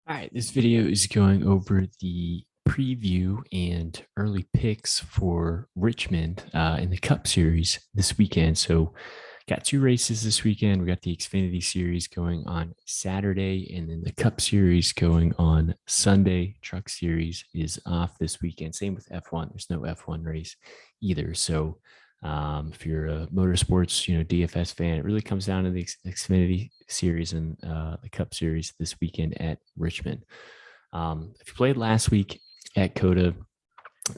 All right, this video is going over the preview and early picks for Richmond in the Cup Series this weekend. So, got two races this weekend. We got the Xfinity Series going on Saturday, and then the Cup Series going on Sunday. Truck Series is off this weekend. Same with F1. There's no F1 race either. So, if you're a motorsports, DFS fan, it really comes down to the Xfinity Series and the Cup Series this weekend at Richmond. If you played last week at Coda,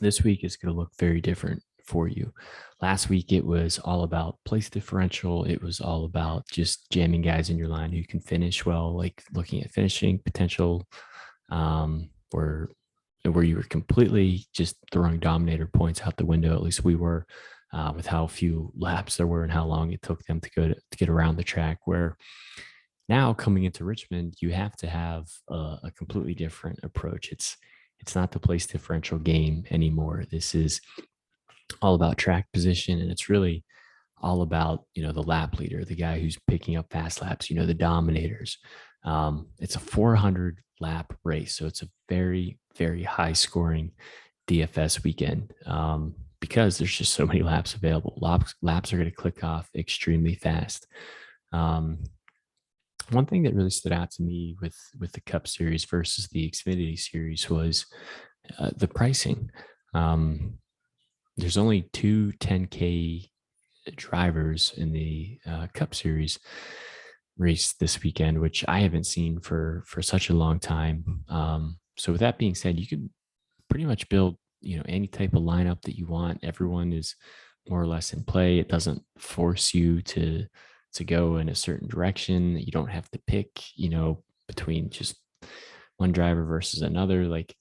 this week is going to look very different for you. Last week, it was all about place differential. It was all about just jamming guys in your line who can finish well, like looking at finishing potential, where you were completely just throwing dominator points out the window. At least we were, with how few laps there were and how long it took them to get around the track. Where now coming into Richmond, you have to have a completely different approach. It's not the place differential game anymore. This is all about track position, and it's really all about the lap leader, the guy who's picking up fast laps, the dominators. It's a 400 lap race, so it's a very, very high scoring DFS weekend, because there's just so many laps available. Laps are going to click off extremely fast. One thing that really stood out to me with the Cup Series versus the Xfinity Series was the pricing. There's only two 10K drivers in the Cup Series race this weekend, which I haven't seen for such a long time. So with that being said, you could pretty much build any type of lineup that you want. Everyone is more or less in play. It doesn't force you to go in a certain direction. You don't have to pick between just one driver versus another. Like,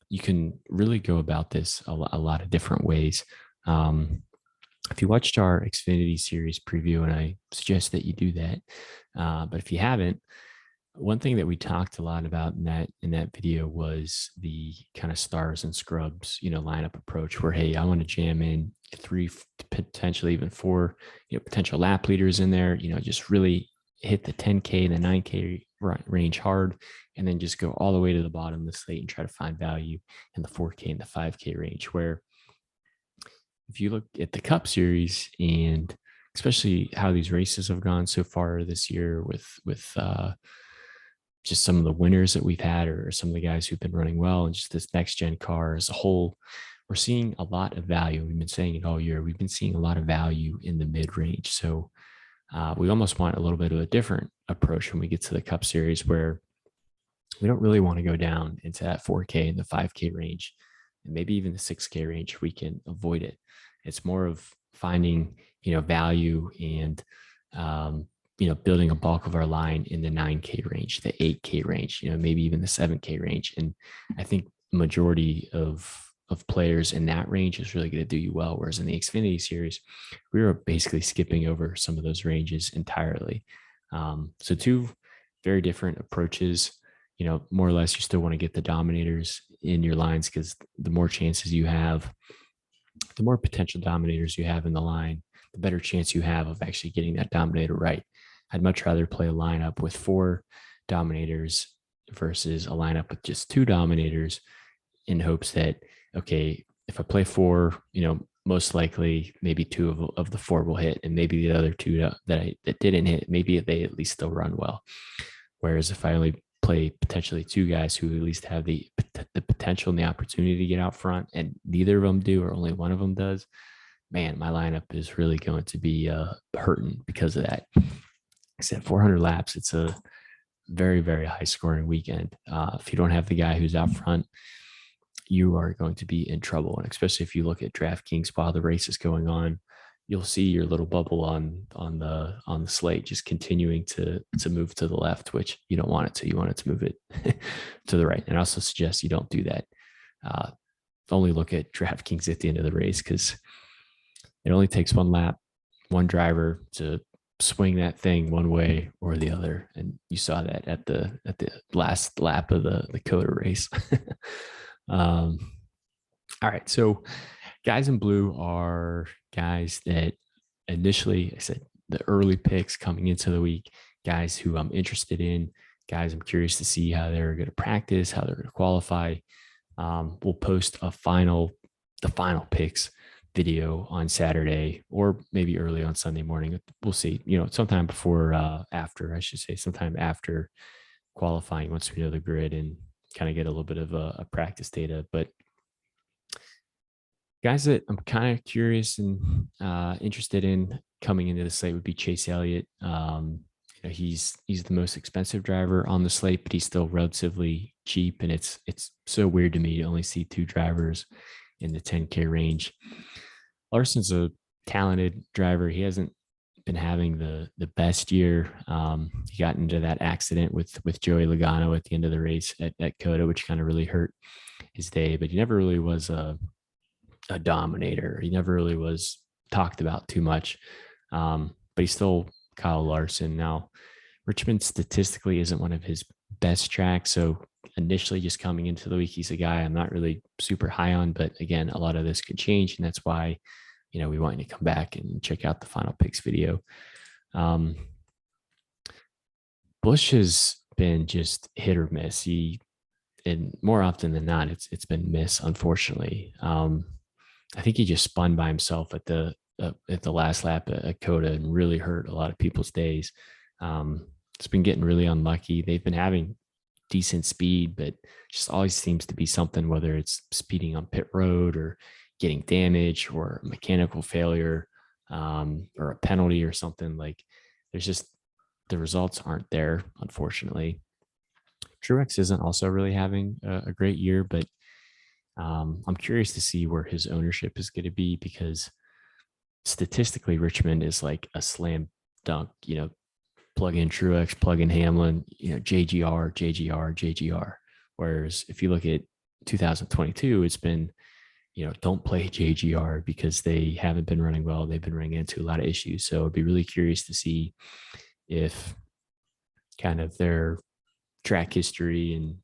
you can really go about this a lot of different ways. If you watched our Xfinity Series preview, and I suggest that you do that, but if you haven't, one thing that we talked a lot about in that video was the kind of stars and scrubs, lineup approach, where, hey, I want to jam in 3, potentially even 4, potential lap leaders in there, just really hit the 10K and the 9K range hard, and then just go all the way to the bottom of the slate and try to find value in the 4K and the 5K range. Where if you look at the Cup Series, and especially how these races have gone so far this year with just some of the winners that we've had, or some of the guys who've been running well, and just this next gen car as a whole, we're seeing a lot of value. We've been saying it all year. We've been seeing a lot of value in the mid range. So we almost want a little bit of a different approach when we get to the Cup Series, where we don't really want to go down into that 4K and the 5K range, and maybe even the 6K range. We can avoid it. It's more of finding value and building a bulk of our line in the 9K range, the 8K range, maybe even the 7K range. And I think the majority of players in that range is really going to do you well. Whereas in the Xfinity Series, we were basically skipping over some of those ranges entirely. So two very different approaches. More or less, you still want to get the dominators in your lines, because the more chances you have, the more potential dominators you have in the line, the better chance you have of actually getting that dominator right. I'd much rather play a lineup with 4 dominators versus a lineup with just 2 dominators, in hopes that, okay, if I play 4, most likely maybe 2 of the 4 will hit, and maybe the other 2 that didn't hit, maybe they at least still run well. Whereas if I only play potentially 2 guys who at least have the potential and the opportunity to get out front, and neither of them do, or only one of them does, man, my lineup is really going to be hurting because of that. Except 400 laps, it's a very, very high scoring weekend. If you don't have the guy who's out front, you are going to be in trouble. And especially if you look at Draftkings while the race is going on, you'll see your little bubble on the slate just continuing to move to the left, which you don't want it to. You want it to move it to the right. And I also suggest you don't do that. Only look at Draftkings at the end of the race, because it only takes one lap, one driver to swing that thing one way or the other. And you saw that at the last lap of the Coda race. All right. So guys in blue are guys that initially, I said, the early picks coming into the week, guys who I'm interested in, guys I'm curious to see how they're going to practice, how they're going to qualify. We'll post the final picks video on Saturday or maybe early on Sunday morning. We'll see, sometime sometime after qualifying, once we know the grid and kind of get a little bit of a practice data. But guys that I'm kind of curious and interested in coming into the slate would be Chase Elliott. He's the most expensive driver on the slate, but he's still relatively cheap, and it's so weird to me to only see 2 drivers in the 10K range. Larson's a talented driver. He hasn't been having the best year. He got into that accident with Joey Logano at the end of the race at COTA, which kind of really hurt his day, but he never really was a dominator. He never really was talked about too much. But he's still Kyle Larson. Now, Richmond statistically isn't one of his best tracks. So initially just coming into the week, he's a guy I'm not really super high on, but again, a lot of this could change. And that's why, we want you to come back and check out the final picks video. Busch has been just hit or miss. And more often than not, it's been miss, unfortunately. I think he just spun by himself at the last lap at COTA and really hurt a lot of people's days. It's been getting really unlucky. They've been having decent speed, but just always seems to be something, whether it's speeding on pit road or getting damage or mechanical failure, or a penalty or something. Like, there's just, the results aren't there, unfortunately. Truex isn't also really having a great year, but I'm curious to see where his ownership is going to be, because statistically Richmond is like a slam dunk, plug in Truex, plug in Hamlin, JGR. Whereas if you look at 2022, it's been, don't play JGR because they haven't been running well. They've been running into a lot of issues. So I'd be really curious to see if kind of their track history and,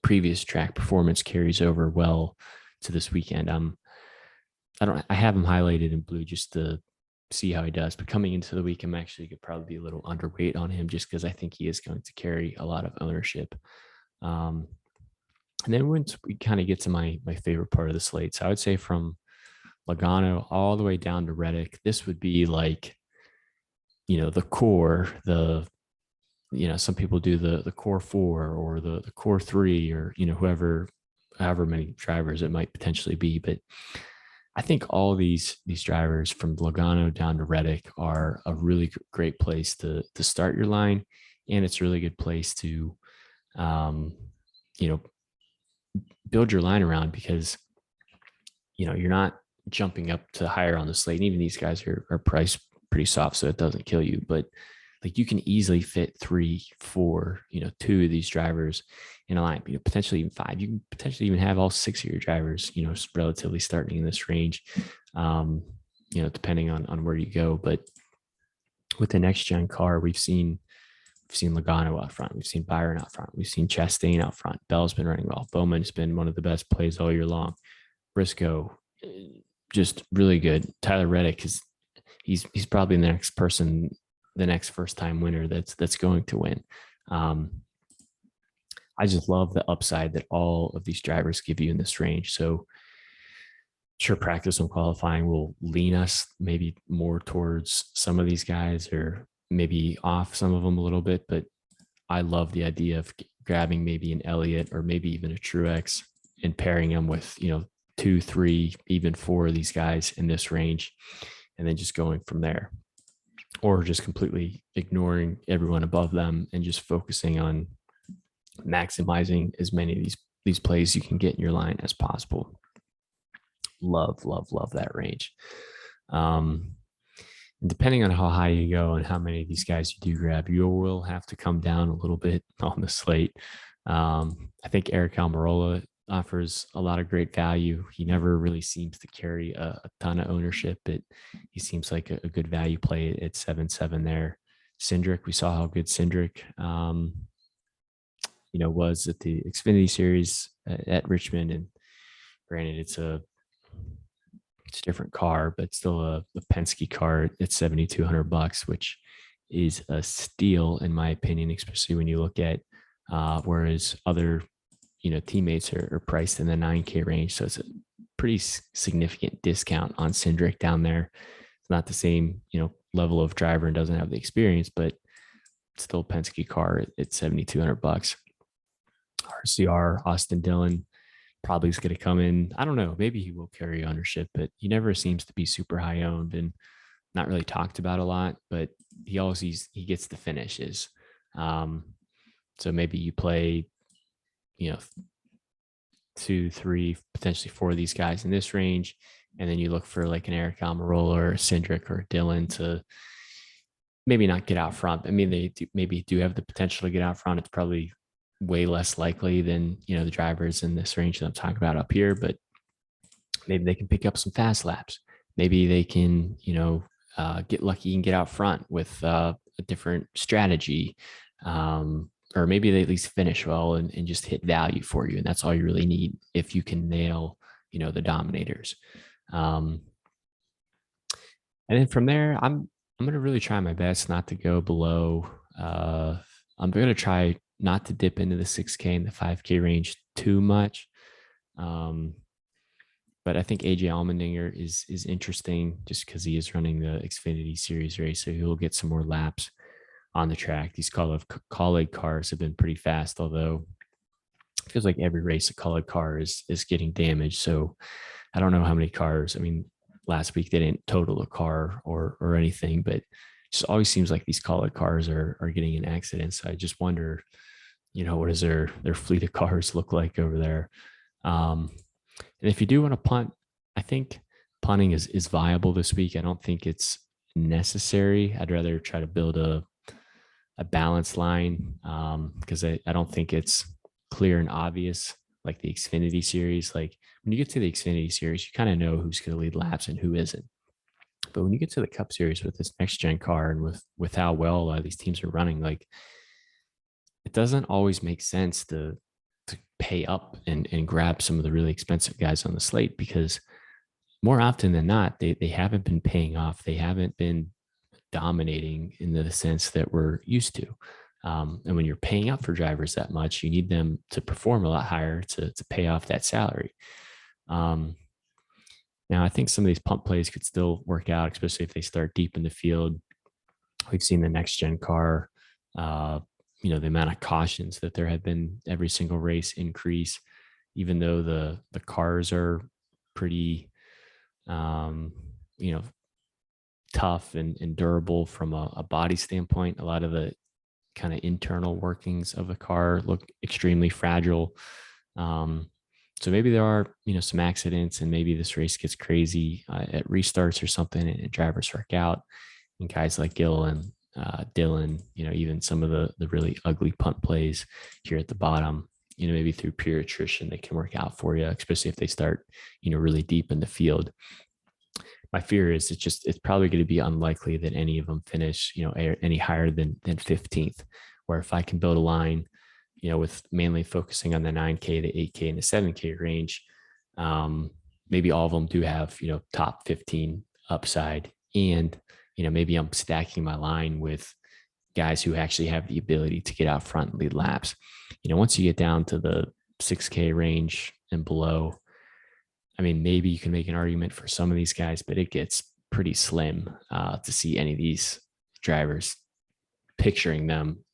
previous track performance carries over well to this weekend. I have him highlighted in blue just to see how he does, but coming into the week, I'm actually could probably be a little underweight on him just because I think he is going to carry a lot of ownership. And then once we kind of get to my favorite part of the slate, so I would say from Logano all the way down to Reddick, this would be like, the core, some people do the core 4 or the core 3, or, however many drivers it might potentially be. But I think all these drivers from Logano down to Reddick are a really great place to start your line. And it's a really good place to, build your line around, because, you're not jumping up to higher on the slate. And even these guys are priced pretty soft, so it doesn't kill you. But like, you can easily fit 3, 4, 2 of these drivers in a line, potentially even 5. You can potentially even have all 6 of your drivers, relatively starting in this range, depending on where you go. But with the next gen car, we've seen Logano out front. We've seen Byron out front. We've seen Chastain out front. Bell's been running well. Bowman's been one of the best plays all year long. Briscoe, just really good. Tyler Reddick he's probably the next person, the next first-time winner that's going to win. I just love the upside that all of these drivers give you in this range. So sure, practice and qualifying will lean us maybe more towards some of these guys, or maybe off some of them a little bit. But I love the idea of grabbing maybe an Elliott or maybe even a Truex and pairing them with, 2, 3, even 4 of these guys in this range, and then just going from there. Or just completely ignoring everyone above them and just focusing on maximizing as many of these plays you can get in your line as possible. Love that range. Depending on how high you go and how many of these guys you do grab, you will have to come down a little bit on the slate. I think Eric Almirola offers a lot of great value. He never really seems to carry a ton of ownership, but he seems like a good value play at 7-7 there. Cindric, we saw how good Cindric, was at the Xfinity Series at Richmond. And granted, it's a different car, but still a Penske car at $7,200, which, is a steal in my opinion, especially when you look at whereas other teammates are priced in the 9K range. So it's a pretty significant discount on Cindric down there. It's not the same level of driver and doesn't have the experience, but still a Penske car at $7,200. RCR Austin Dillon probably is going to come in. I don't know. Maybe he will carry ownership, but he never seems to be super high owned and not really talked about a lot. But he gets the finishes. So maybe you play, 2, 3, potentially 4 of these guys in this range, and then you look for like an Eric Almirola or a Cindric or a Dillon to maybe not get out front. I mean, they maybe do have the potential to get out front. It's probably way less likely than the drivers in this range that I'm talking about up here, but maybe they can pick up some fast laps. Maybe they can get lucky and get out front with a different strategy, or maybe they at least finish well and just hit value for you, and that's all you really need if you can nail the dominators. And then from there, I'm going to really try my best not to go below. I'm going to try not to dip into the 6K and the 5K range too much. But I think AJ Allmendinger is interesting just because he is running the Xfinity Series race, so he'll get some more laps on the track. These Kaulig cars have been pretty fast, although it feels like every race a Kaulig car is getting damaged. So I don't know how many cars. I mean, last week they didn't total a car or anything, but it just always seems like these Kaulig cars are getting in accidents. So I just wonder, what does their fleet of cars look like over there? And if you do want to punt, I think punting is viable this week. I don't think it's necessary. I'd rather try to build a balanced line because I don't think it's clear and obvious like the Xfinity Series. Like when you get to the Xfinity Series, you kind of know who's going to lead laps and who isn't. But when you get to the Cup Series with this next gen car and with how well a lot of these teams are running, like it doesn't always make sense to pay up and grab some of the really expensive guys on the slate, because more often than not, they haven't been paying off. They haven't been dominating in the sense that we're used to. And when you're paying up for drivers that much, you need them to perform a lot higher to pay off that salary. Now, I think some of these pump plays could still work out, especially if they start deep in the field. We've seen the next gen car, the amount of cautions that there have been every single race increase, even though the cars are pretty, tough and durable from a body standpoint. A lot of the kind of internal workings of the car look extremely fragile. So maybe there are, some accidents, and maybe this race gets crazy at restarts or something, and drivers work out, and guys like Gill and Dillon, even some of the really ugly punt plays here at the bottom, maybe through pure attrition, they can work out for you, especially if they start, really deep in the field. My fear is it's probably going to be unlikely that any of them finish, any higher than 15th, where if I can build a line, with mainly focusing on the 9K, the 8K, and the 7K range, maybe all of them do have, top 15 upside. And, maybe I'm stacking my line with guys who actually have the ability to get out front and lead laps. Once you get down to the 6K range and below, I mean, maybe you can make an argument for some of these guys, but it gets pretty slim to see any of these drivers, picturing them,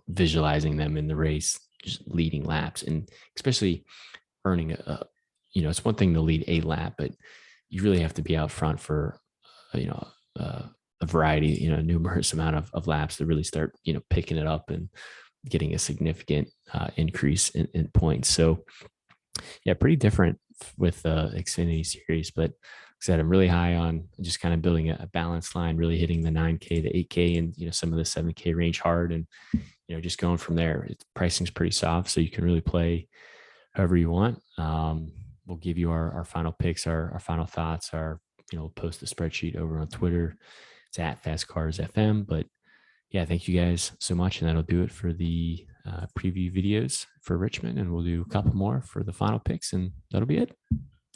visualizing them in the race, just leading laps, and especially earning it's one thing to lead a lap, but you really have to be out front for, a variety, numerous amount of laps to really start, picking it up and getting a significant increase in points. So yeah, pretty different with the Xfinity Series, but like I said, I'm really high on just kind of building a balanced line, really hitting the 9K, the 8K, and some of the 7K range hard, and just going from there. Pricing's pretty soft, so you can really play however you want. We'll give you our final picks, our final thoughts. We'll post the spreadsheet over on Twitter. It's at FastCarsFM. But yeah, thank you guys so much, and that'll do it for the preview videos for Richmond, and we'll do a couple more for the final picks, and that'll be it.